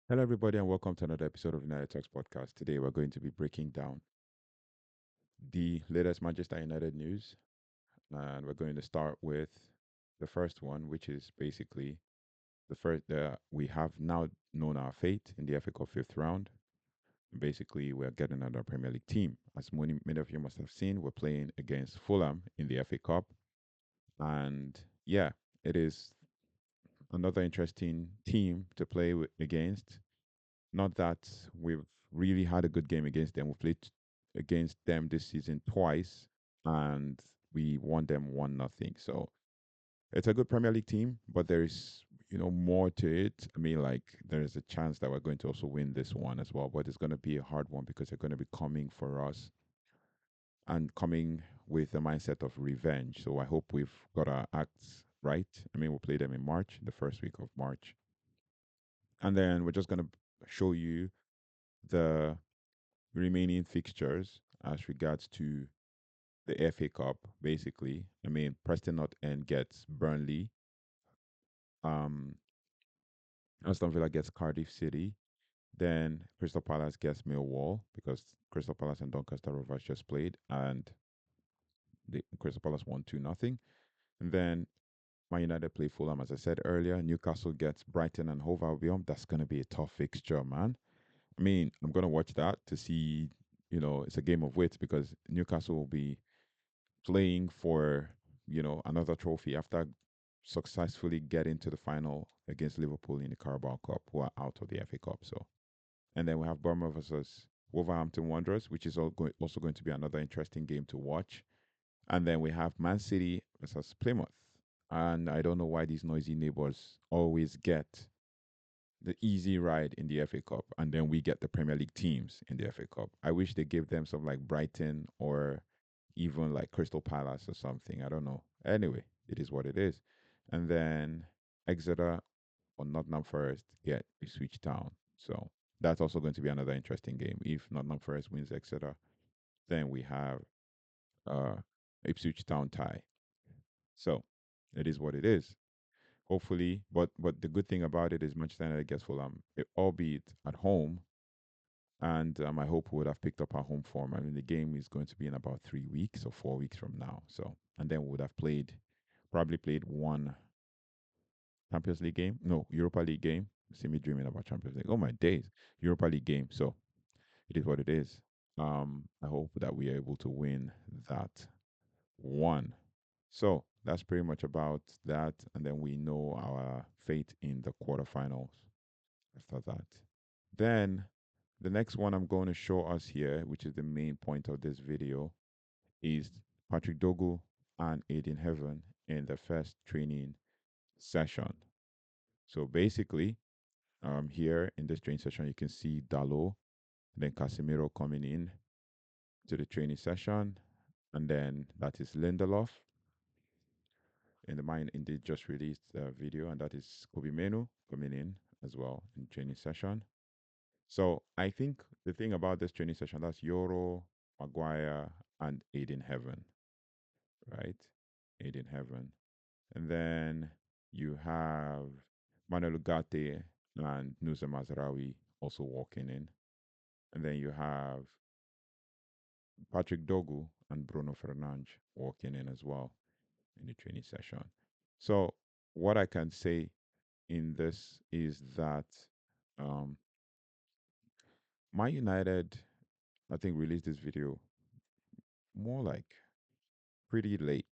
Hello, everybody, and welcome to another episode of United Talks podcast. Today, we're going to be breaking down the latest Manchester United news, and we're going to start with the first one, which is basically the first. We have now known our fate in the FA Cup fifth round. Basically, we're getting another Premier League team. As many of you must have seen, we're playing against Fulham in the FA Cup, and yeah, it is another interesting team to play against. Not that we've really had a good game against them. We played against them this season twice, and we won them 1-0. So it's a good Premier League team, but there is more to it. I mean, like there is a chance that we're going to also win this one as well, but it's going to be a hard one because they're going to be coming for us and coming with a mindset of revenge. So I hope we've got our acts right. I mean, we'll play them in March, the first week of March, and then we're just going to show you the remaining fixtures as regards to the FA Cup, basically. I mean, Preston North End gets Burnley. Um, Aston Villa gets Cardiff City. Then Crystal Palace gets Millwall because Crystal Palace and Doncaster Rovers just played, and the Crystal Palace won 2-0. And then Man United play Fulham, as I said earlier. Newcastle gets Brighton and Hove Albion. That's going to be a tough fixture, man. I mean, I'm going to watch that to see, it's a game of wits because Newcastle will be playing for another trophy after successfully getting to the final against Liverpool in the Carabao Cup, who are out of the FA Cup. So, and then we have Bournemouth versus Wolverhampton Wanderers, which is also going to be another interesting game to watch. And then we have Man City versus Plymouth. And I don't know why these noisy neighbors always get the easy ride in the FA Cup, and then we get the Premier League teams in the FA Cup. I wish they gave them some like Brighton or even like Crystal Palace or something. I don't know. Anyway, it is what it is. And then Exeter or Nottingham Forest get Ipswich Town. So that's also going to be another interesting game. If Nottingham Forest wins Exeter, then we have uh Ipswich Town tie. So it is what it is. Hopefully, but the good thing about it is Manchester United gets Fulham, albeit at home, and I hope we would have picked up our home form. I mean, the game is going to be in about 3 weeks or 4 weeks from now. So, and then we would have probably played one Champions League game, no Europa League game. See me dreaming about Champions League. Oh my days, Europa League game. So it is what it is. I hope that we are able to win that one. So that's pretty much about that. And then we know our fate in the quarterfinals after that. Then the next one I'm going to show us here, which is the main point of this video, is Patrick Dogu and Aiden Heaven in the first training session. So basically, here in this training session, you can see Dalo, and then Casemiro coming in to the training session, and then that is Lindelof in the mind in the just released video, and that is Kobe Menu coming in as well in training session. So I think the thing about this training session, that's Yoro, Maguire, and Aiden Heaven, right? Aiden Heaven. And then you have Manuel Ugarte and Nusa Mazraoui also walking in. And then you have Patrick Dogu and Bruno Fernandes walking in as well in the training session. So what I can say in this is that um, my United, I think, released this video more like pretty late.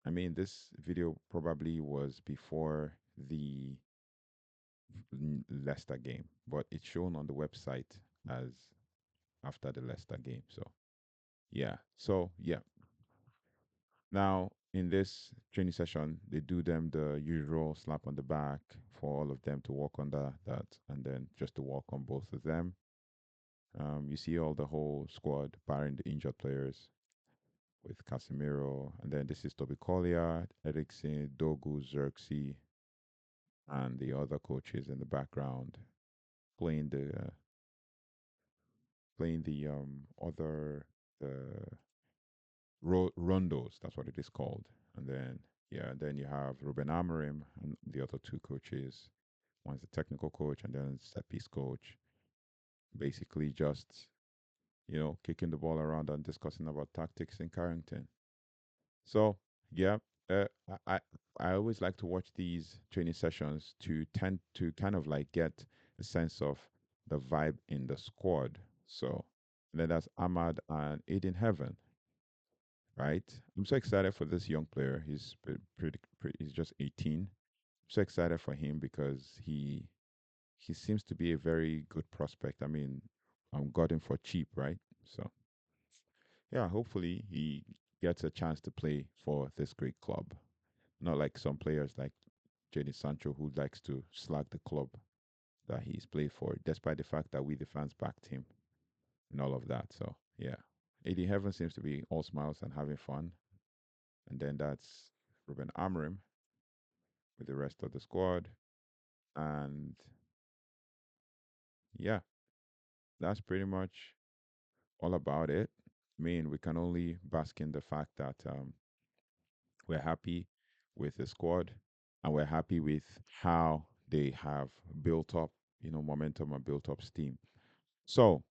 I mean, this video probably was before the Leicester game, but it's shown on the website as after the Leicester game. So, yeah. So, yeah. Now, in this training session, they do them the usual slap on the back for all of them to walk under that and then just to walk on both of them. You see all the whole squad, barring the injured players, with Casemiro, and then this is Toby Collier, Eriksen, Dogu, Xerxes, and the other coaches in the background playing the other the rondos. That's what it is called. And then yeah, then you have Ruben Amorim and the other two coaches, One's a technical coach, and then set piece coach. Basically, just kicking the ball around and discussing about tactics in Carrington. So yeah, I I always like to watch these training sessions to tend to kind of like get a sense of the vibe in the squad. So then that's Ahmad and Aiden Heaven, right? I'm so excited for this young player. He's pretty he's just 18. I'm so excited for him because he seems to be a very good prospect. I mean, got him for cheap, right? So yeah, hopefully he gets a chance to play for this great club. Not like some players like Jadon Sancho who likes to slag the club that he's played for, despite the fact that we the fans backed him and all of that. So yeah, AD Heaven seems to be all smiles and having fun. And then that's Ruben Amorim with the rest of the squad. And yeah, that's pretty much all about it. I mean, we can only bask in the fact that we're happy with the squad and we're happy with how they have built up, momentum and built up steam. So,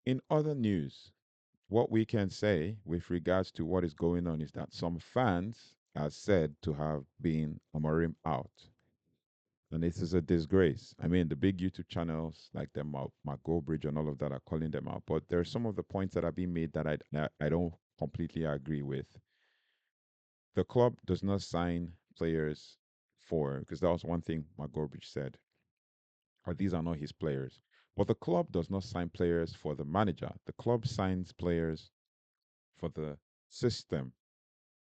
in other news, what we can say with regards to what is going on is that some fans are said to have been Amorim out. And this is a disgrace. I mean, the big YouTube channels like them, Mark Goldbridge and all of that are calling them out. But there are some of the points that are being made that I don't completely agree with. The club does not sign players for, because that was one thing Mark Goldbridge said, or these are not his players. But the club does not sign players for the manager. The club signs players for the system,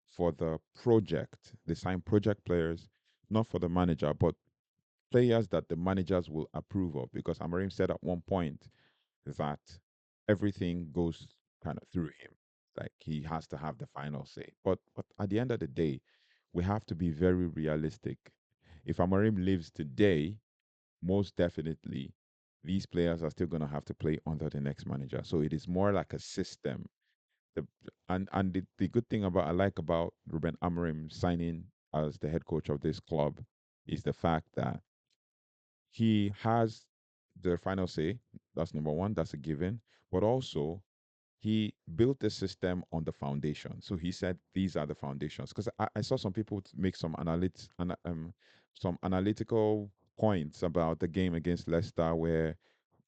for the project. They sign project players, not for the manager, but players that the managers will approve of. Because Amarim said at one point that everything goes kind of through him. Like he has to have the final say. But at the end of the day, we have to be very realistic. If Amarim lives today, most definitely these players are still going to have to play under the next manager. So it is more like a system. The and the good thing about I like about Ruben Amorim signing as the head coach of this club is the fact that he has the final say. That's number one. That's a given. But also, he built the system on the foundation. So he said these are the foundations. Because I saw some people make some analytical points about the game against Leicester, where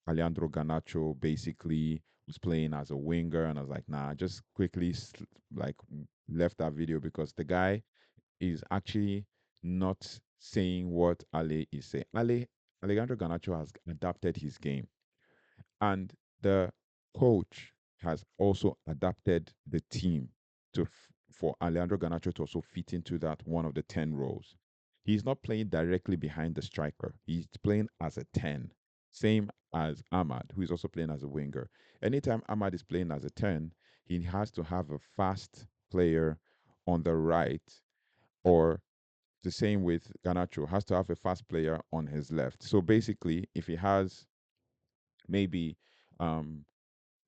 Alejandro Garnacho basically was playing as a winger, and I was like, nah, I just quickly like left that video because the guy is actually not saying what Ale is saying. Alejandro Garnacho has adapted his game, and the coach has also adapted the team for Alejandro Garnacho to also fit into that one of the 10 roles. He's not playing directly behind the striker. He's playing as a 10, same as Ahmad, who is also playing as a winger. Anytime Ahmad is playing as a 10, he has to have a fast player on the right, or the same with Garnacho, has to have a fast player on his left. So basically, if he has maybe um,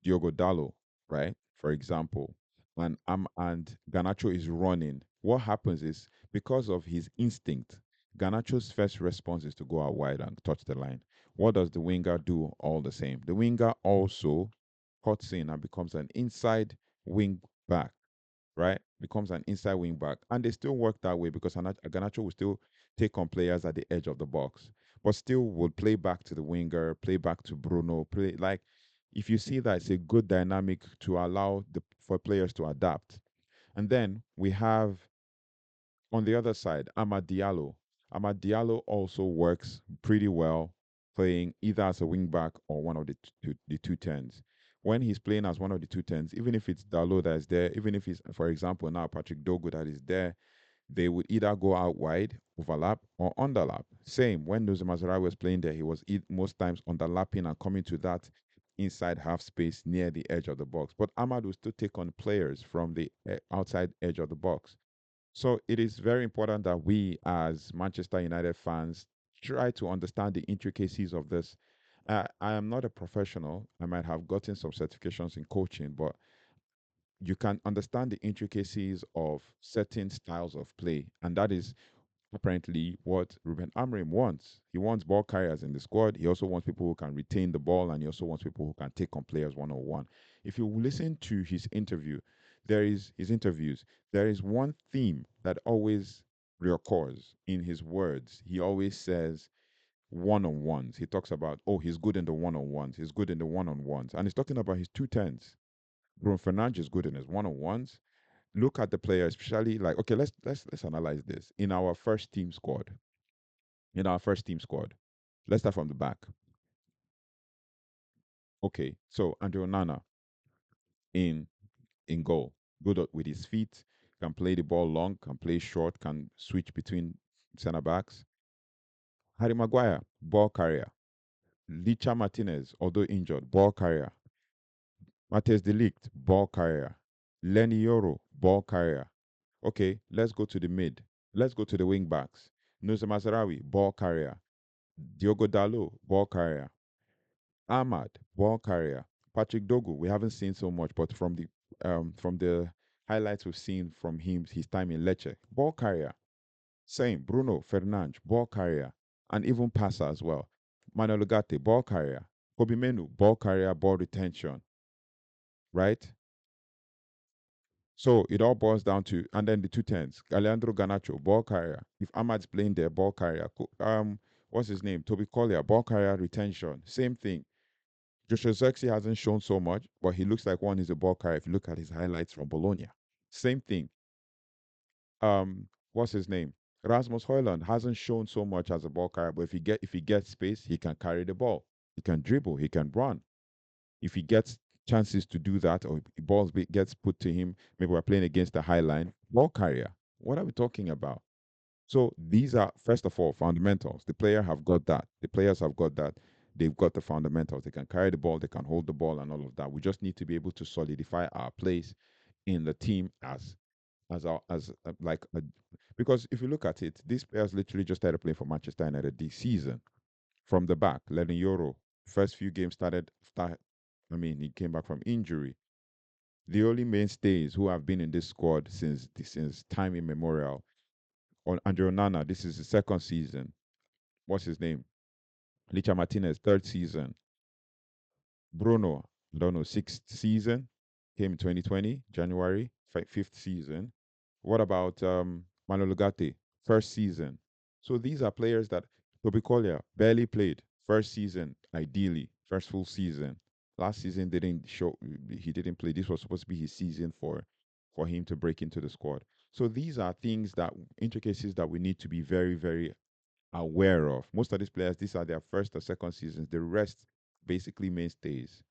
Diogo Dallo, right? For example, and Ganacho is running. What happens is because of his instinct, Ganacho's first response is to go out wide and touch the line. What does the winger do? All the same, the winger also cuts in and becomes an inside wing back, right? Becomes an inside wing back. And they still work that way because Garnacho will still take on players at the edge of the box, but still will play back to the winger, play back to Bruno, play like if you see that it's a good dynamic to allow for players to adapt. And then we have on the other side, Amad Diallo. Amad Diallo also works pretty well playing either as a wing back or one of the two tens. When he's playing as one of the two tens, even if it's Dallo that is there, even if it's, for example, now Patrick Dogu that is there, they would either go out wide, overlap, or underlap. Same when Nusa Mazara was playing there, he was most times underlapping and coming to that inside half space near the edge of the box. But Ahmad will still take on players from the outside edge of the box. So it is very important that we, as Manchester United fans, try to understand the intricacies of this. I am not a professional. I might have gotten some certifications in coaching, but you can understand the intricacies of certain styles of play. And that is apparently what Ruben Amorim wants. He wants ball carriers in the squad. He also wants people who can retain the ball, and he also wants people who can take on players one on one. If you listen to his interview, there is his interviews. There is one theme that always reoccurs in his words. He always says one on ones. He talks about, oh, he's good in the one on ones. He's good in the one on ones, and he's talking about his 210s. Bruno Fernandes is good in his one on ones. Look at the player, especially like, okay, let's analyze this. In our first team squad, let's start from the back. Okay, so Andre Onana in goal, good with his feet, can play the ball long, can play short, can switch between center backs. Harry Maguire, ball carrier. Licha Martinez, although injured, ball carrier. Matthias Delict, ball carrier. Lenny Yoro, ball carrier. Okay, let's go to the mid. Let's go to the wing backs. Nusa Mazarawi, ball carrier. Diogo Dalo, ball carrier. Ahmad, ball carrier. Patrick Dogu, we haven't seen so much, but from the highlights we've seen from him, his time in Lecce, ball carrier. Same, Bruno Fernandes, ball carrier, and even passer as well. Manuel Ugarte, ball carrier. Kobe Menu, ball carrier, ball retention, right? So it all boils down to, and then the 210s, Alejandro Ganacho, ball carrier. If Ahmad's playing there, ball carrier. What's his name? Toby Collier, ball carrier, retention. Same thing. Joshua Zirkzee hasn't shown so much, but he looks like one is a ball carrier if you look at his highlights from Bologna. Same thing. What's his name? Rasmus Højlund hasn't shown so much as a ball carrier, but if he gets space, he can carry the ball. He can dribble, he can run. If he gets chances to do that, or gets put to him, maybe we're playing against the high line, ball carrier. What are we talking about? So these are, first of all, fundamentals. The player have got that. The players have got that. They've got the fundamentals. They can carry the ball, they can hold the ball, and all of that. We just need to be able to solidify our place in the team like a, because if you look at it, these players literally just started playing for Manchester United this season from the back. Lenny Euro, first few games I mean, he came back from injury. The only mainstays who have been in this squad since time immemorial. On Andre Onana, this is the second season. What's his name? Licha Martinez, third season. Bruno, I don't know, sixth season. Came in 2020, January, fifth season. What about Manuel Ugarte? First season. So these are players that Toby Collier barely played. First season, ideally, first full season. Last season didn't show he didn't play. This was supposed to be his season for him to break into the squad. So these are things that intricacies that we need to be very, very aware of. Most of these players, these are their first or second seasons. The rest basically mainstays.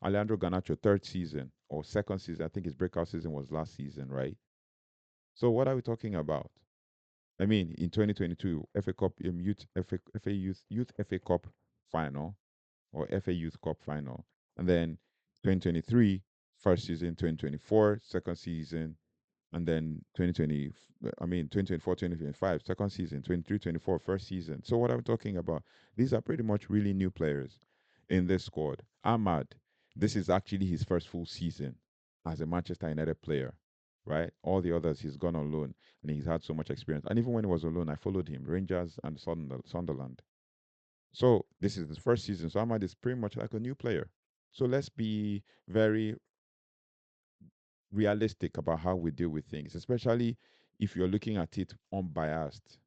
Alejandro Garnacho, third season or second season. I think his breakout season was last season, right? So what are we talking about? I mean, in 2022, FA Cup FA Youth FA Cup final or FA Youth Cup final, and then 2023 first season, 2024 second season, and then 2020 I mean 2024 2025 second season, 23 24 first season. So what I'm talking about, these are pretty much really new players in this squad. Ahmad, this is actually his first full season as a Manchester United player, right? All the others he's gone on loan and he's had so much experience, and even when he was on loan I followed him, Rangers and Sunderland. So this is his first season, so Ahmad is pretty much like a new player. So let's be very realistic about how we deal with things, especially if you're looking at it unbiased.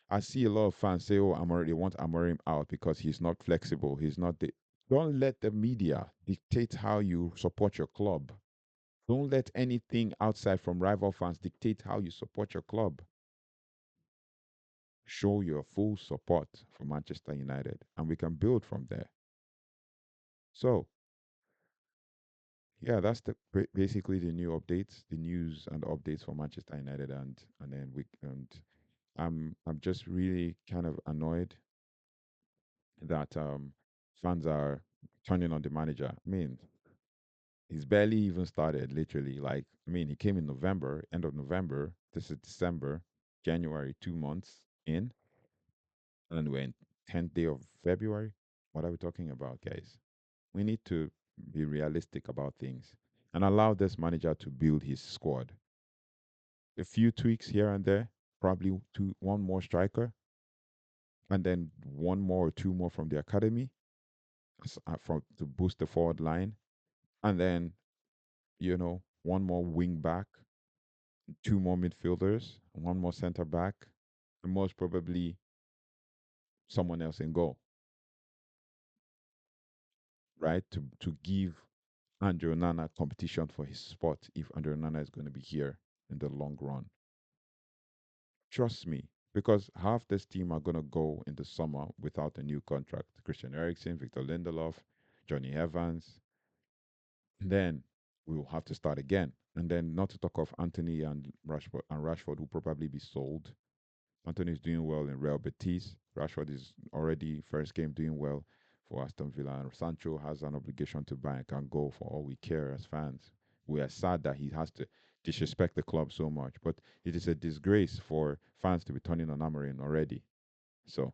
I see a lot of fans say, "Oh, they want Amorim out because he's not flexible. He's not the." Don't let the media dictate how you support your club. Don't let anything outside from rival fans dictate how you support your club. Show your full support for Manchester United, and we can build from there. So, yeah, that's basically the new updates, the news and updates for Manchester United, and then we and I'm just really kind of annoyed that fans are turning on the manager. I mean, he's barely even started, literally. Like, I mean, he came in November, end of November. This is December, January, 2 months in, and we're in 10th day of February. What are we talking about, guys? We need to be realistic about things and allow this manager to build his squad. A few tweaks here and there, probably one more striker, and then one more or two more from the academy from to boost the forward line, and then one more wing back, two more midfielders, one more center back, and most probably someone else in goal, right? To give Andrew Nana competition for his spot if Andrew Nana is going to be here in the long run. Trust me, because half this team are going to go in the summer without a new contract. Christian Eriksen, Victor Lindelof, Johnny Evans. Then we will have to start again. And then not to talk of Anthony and Rashford will probably be sold. Anthony is doing well in Real Betis. Rashford is already first game doing well for Aston Villa. And Sancho has an obligation to buy and can go for all we care as fans. We are sad that he has to disrespect the club so much. But it is a disgrace for fans to be turning on Amarin already. So,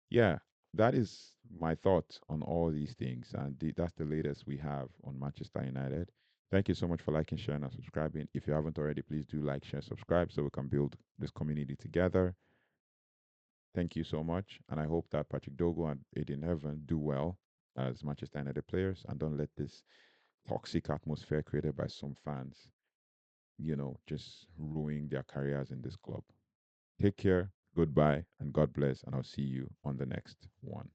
yeah, that is my thought on all these things. And that's the latest we have on Manchester United. Thank you so much for liking, sharing, and subscribing. If you haven't already, please do like, share, subscribe so we can build this community together. Thank you so much. And I hope that Patrick Dogo and Aiden Heaven do well as Manchester United players and don't let this toxic atmosphere created by some fans, just ruin their careers in this club. Take care, goodbye, and God bless. And I'll see you on the next one.